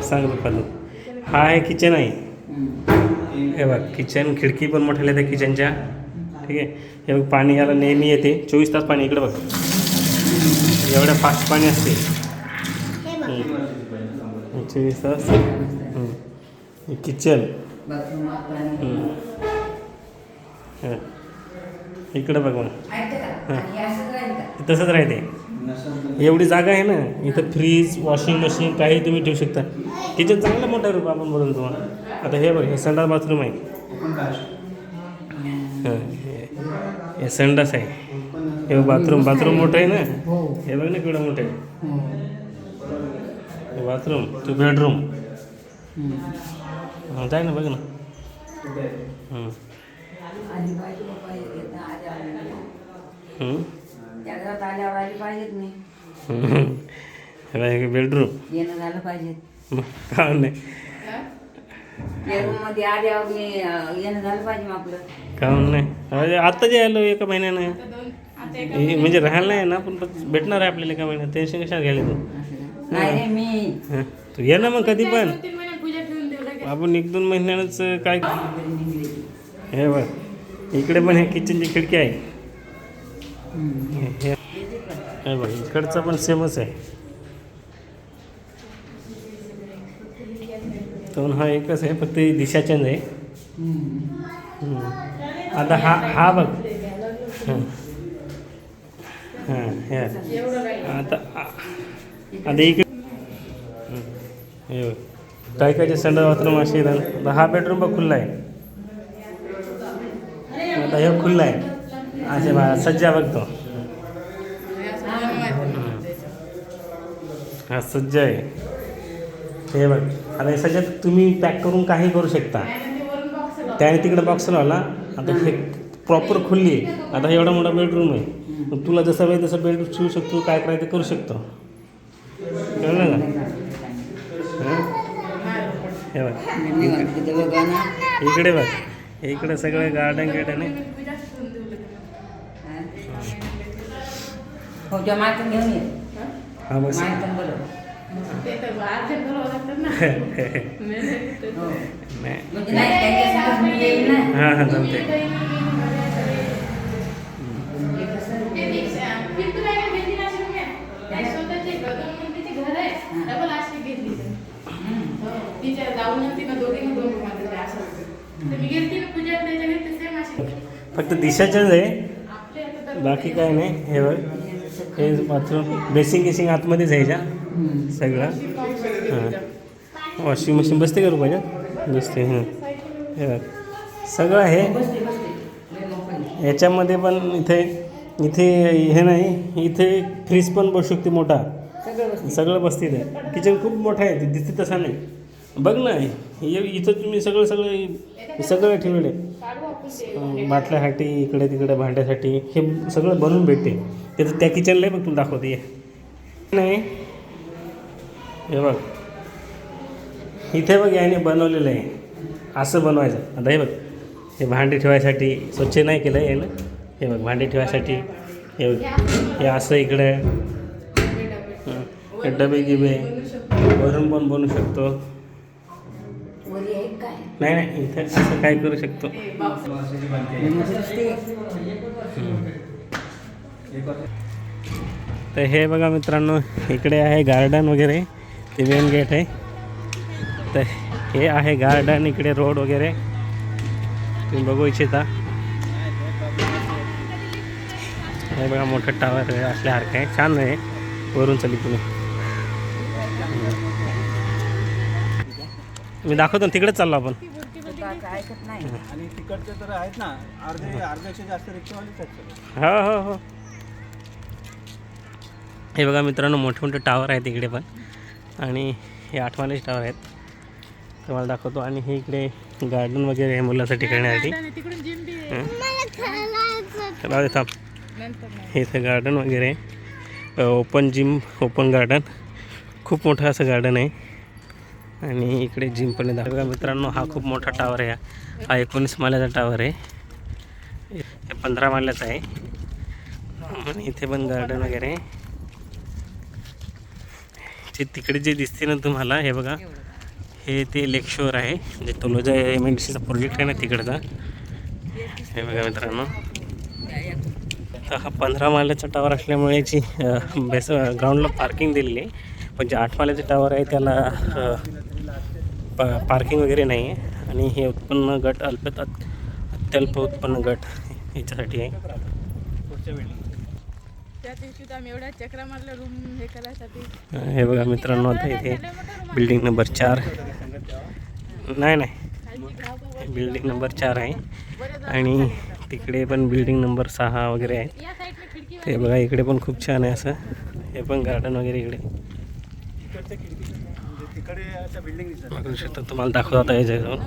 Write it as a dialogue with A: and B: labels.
A: सांग पालू. हा आहे किचन आहे. हे बघ किचन, खिडकी पण मोठ्या त्या किचनच्या. ठीक आहे. हे बघ पाणी याला नेहमी येते 24 तास पाणी. इकडे बघ एवढ्या फास्ट पाणी असते 24 तास. किचन इकडं बघ मग. तसंच राहते. एवढी जागा आहे ना इथं. फ्रीज, वॉशिंग मशीन काही तुम्ही ठेवू शकता. किचन चांगलं मोठं आहे आपण बोलून तुम्हाला. आता हे बघ हे संडास बाथरूम आहे. हे संडास आहे. हे बाथरूम मोठं आहे ना. हे बघ ना केवढं मोठं आहे बाथरूम. टू बेडरूम जाय ना बघ ना. बेडरूम
B: येणं झालं पाहिजे.
A: का नाही
B: मध्ये आल्यावर येणं झालं पाहिजे आपलं.
A: काहून नाही. आता जे आलो एका महिन्यानं म्हणजे राहायला नाही ना. पण भेटणार आहे आपल्याला एका महिन्यात. टेन्शन कशाला घ्यायला तू.
B: नाही मी
A: तू ये ना मग कधी पण. आपण 1-2 महिन्यानंच काय. हे बघ इकडे पण हे किचनची खिडकी आहे. हे बघ इकडचं पण सेमच आहे. तर हा एकच आहे फक्त दिशा चेंज आहे. आता हा बघ. हां हे आता इकडे हे बघ काय संडास बाथरूम असे. हा बेडरूम बघ खुल्ला आहे. आता हे खुल्ला आहे. असे बा सज्जा बघतो. हा सज्जा आहे. हे बघ आता हे सज्जा तुम्ही पॅक करून काही करू शकता. त्याने तिकडे बॉक्स लावला. आता हे प्रॉपर खुल्ली आहे. आता एवढा मोठा बेडरूम आहे. मग तुला जसं पाहिजे तसं बेडरूम ठेवू शकतो. काय करायचं करू शकतो. कळलं का. हे बघ इकडे बघ. इकडे सगळं गार्डन आहे. हा बस हां हां जमते. फक्त दिशाचंच आहे बाकी काय नाही. हे बघ हे बाथरूम बेसिंग आतमध्येच आहे ह्याच्या सगळं. हां वॉशिंग मशीन बसते का रुपयाच्या बसते. हे बघ सगळं आहे ह्याच्यामध्ये. पण इथे हे नाही. इथे फ्रीज पण बसू शकते मोठा. सगळं बसते इथे. किचन खूप मोठा आहे. दिसते तसा नाही. बघ ना इथं तुम्ही सगळं ठेवलेलं आहे. बाटल्यासाठी इकडे तिकडे भांड्यासाठी हे सगळं बनवून भेटते. त्याचं त्या किचनला बघ तुला दाखवते. नाही हे बघ इथे बघ याने बनवलेलं आहे. असं बनवायचं. आता हे बघ हे भांडे ठेवायसाठी स्वच्छ नाही केलं आहे ना. हे बघ भांडे ठेवायसाठी हे बघ हे असं इकडे डबे गिबे वरून पण बनवू शकतो. नाही इथे असं काय करू शकतो. तर हे बघा मित्रांनो इकडे आहे गार्डन वगैरे. ते मेन गेट आहे. तर हे आहे गार्डन. इकडे रोड वगैरे तुम्ही बघू इच्छिता. हे बघा मोठं टावर आहे असल्यासारखं आहे. छान आहे. वरून चली तुम्ही मी दाखवतो. तिकडेच चाललो आपण.
C: आणि तिकडचे तर आहेत ना अर्ध्यापेक्षा जास्त रिक्षावालेच आहेत.
A: हो हे बघा मित्रांनो मोठे टावर आहेत इकडे पण. आणि हे 8 मालेचे टावर आहेत. तुम्हाला दाखवतो. आणि हे इकडे गार्डन वगैरे आहे मुलांसाठी खेळण्यासाठी. थांब हे इथं गार्डन वगैरे ओपन जिम ओपन गार्डन. खूप मोठं असं गार्डन आहे. आणि इकडे जिम पण आहे. बघा मित्रांनो हा खूप मोठा टावर आहे. हा 19 माल्याचा टावर आहे. हे 15 माल्याचा आहे. आणि इथे पण गार्डन वगैरे आहे. तिकडे जे दिसते ना तुम्हाला, हे बघा, हे ते लेक शोर आहे, जे तलोजा MIDCचा प्रोजेक्ट आहे ना तिकडचा. हे बघा मित्रांनो, तर हा 15 माळ्याचा टावर असल्यामुळे याची बेस ग्राउंडला पार्किंग दिलेली आहे. पण जे 8 माळ्याचं टावर आहे त्याला पार्किंग वगैरे नाही आहे. आणि हे उत्पन्न गट अत्यल्प उत्पन्न गट याच्यासाठी आहे.
C: पुढच्या बिल्डिंग
D: त्या दिवशी तर आम्ही एवढ्या चक्रा मारल्या रूम हे करायसाठी.
A: हे बघा मित्रांनो, आता इथे बिल्डिंग नंबर 4 नाही बिल्डिंग नंबर 4 आहे. आणि तिकडे पण बिल्डिंग नंबर 6 वगैरे आहे.
D: या साईडला खिडकी
A: ते बघा, इकडे पण खूप छान आहे असं. हे पण गार्डन वगैरे इकडे
C: तिकडच्या खिडकी म्हणजे तिकडे अशा बिल्डिंग दिसतात.
A: बघू शकता, तुम्हाला दाखवता येईल जाऊन.